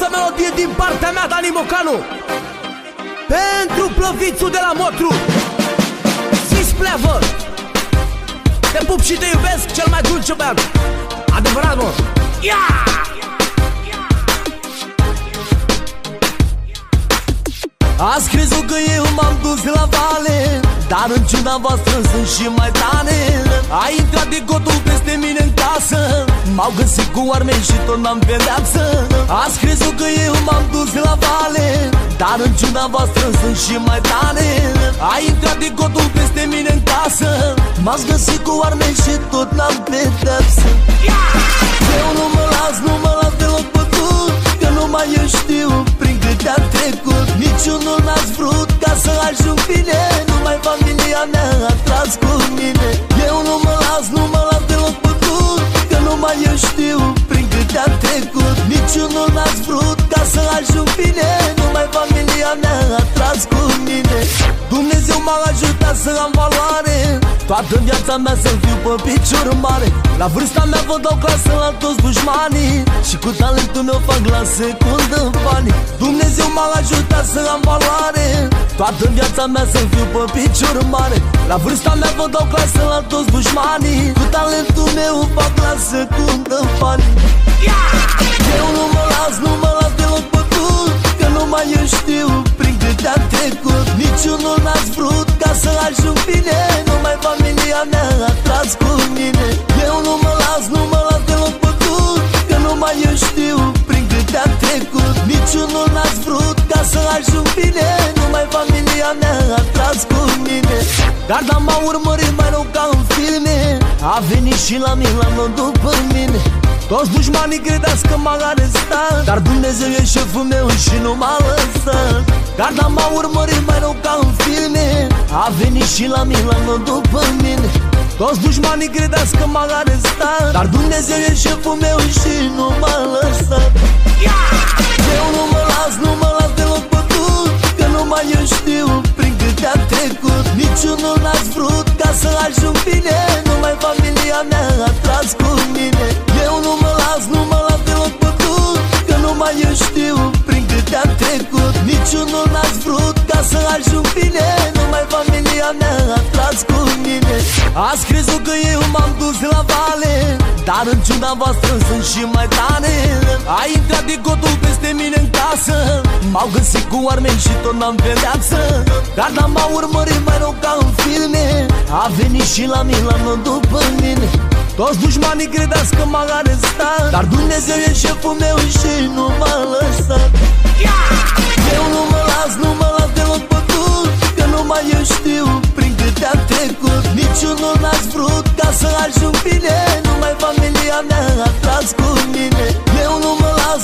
frumoasă melodie din partea mea, Dani Mocanu, pentru plăvițul de la Motru. Zis pleavă, te pup și te iubesc, cel mai dulce băiat. Adevărat, mă. Ia! Ați crezut că eu m-am dus la vale, dar în ciuda voastră sunt și mai tane. A intrat de gotul peste mine în casă, m-au găsit cu arme și tot n-am pedeapsă. Ați crezut că eu m-am dus la vale, dar în ciuda voastră sunt și mai tane. A intrat de gotul peste mine în casă, m-ați găsit cu arme și tot n-am pedeapsă. Eu nu mă las deloc pătut, că numai eu știu prin câte am trecut. Niciunul n-ați vrut ca să ajung bine, numai familia mea a tras cu mine. Eu nu mă las deloc pătut, că numai eu știu prin câte am trecut. Niciunul n-ați vrut ca să ajung bine, numai familia mea a tras cu mine. Dumnezeu m-a ajutat să am valoare, toată viața mea să fiu pe picior mare. La vârsta mea vă dau clasă la toți dușmanii, și cu talentul meu fac la secundă banii. Dumnezeu m-a ajutat să am valoare, toată viața mea să fiu pe picior mare. La vârsta mea vă dau clasă la toți dușmanii, cu talentul meu fac la secundă banii. Eu nu mă las deloc pătut, că numai eu știu prin câte am trecut. Niciunul n-ați vrut ca să ajung bine, numai familia mea a tras cu mine. Eu nu mă las deloc pătut, că numai eu știu prin câte am trecut. Niciunul n-ați vrut ca să ajung bine, numai familia mea a tras cu mine. Garda m-a urmărit mai rău ca în filme, a venit și la Milano după mine. Toți dușmanii credeați că m-a arestat, dar Dumnezeu e șeful meu și nu m-a lăsat. Garda m-a urmărit mai rău ca în filme, a venit și la Milano după mine. Toți dușmanii credeați că m-a arestat, dar Dumnezeu e șeful meu și nu m-a lăsat. Eu nu mă las deloc pătut, că numai eu știu prin câte am trecut. Niciunul n-ați vrut ca să ajung bine, numai familia mea a tras cu mine. Eu nu mă las deloc pătut, că numai eu știu prin câte am trecut. Niciunul n-ați vrut ca să ajung bine, numai familia mea a tras cu mine. Ați crezut că eu m-am dus la vale, dar în ciuda voastră sunt și mai tane. A intrat de gotul peste mine în casă, m-au găsit cu arme și tot n-am pedeapsă. Garda m-a urmărit mai rău ca în filme, a venit și la Milano după mine. Toți dușmanii credeați că m-a arestat, dar Dumnezeu e șeful meu și nu m-a lăsat. Eu nu mă las deloc pătut, că numai eu știu prin câte am trecut. Niciunul n-ați vrut ca să ajung bine, numai familia mea a tras cu mine. Eu nu mă las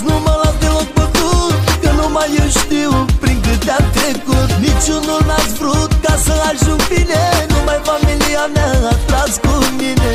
deloc pătut, că numai eu știu prin câte am trecut. Niciunul n-ați vrut ca să ajung bine, numai familia mea a tras cu mine.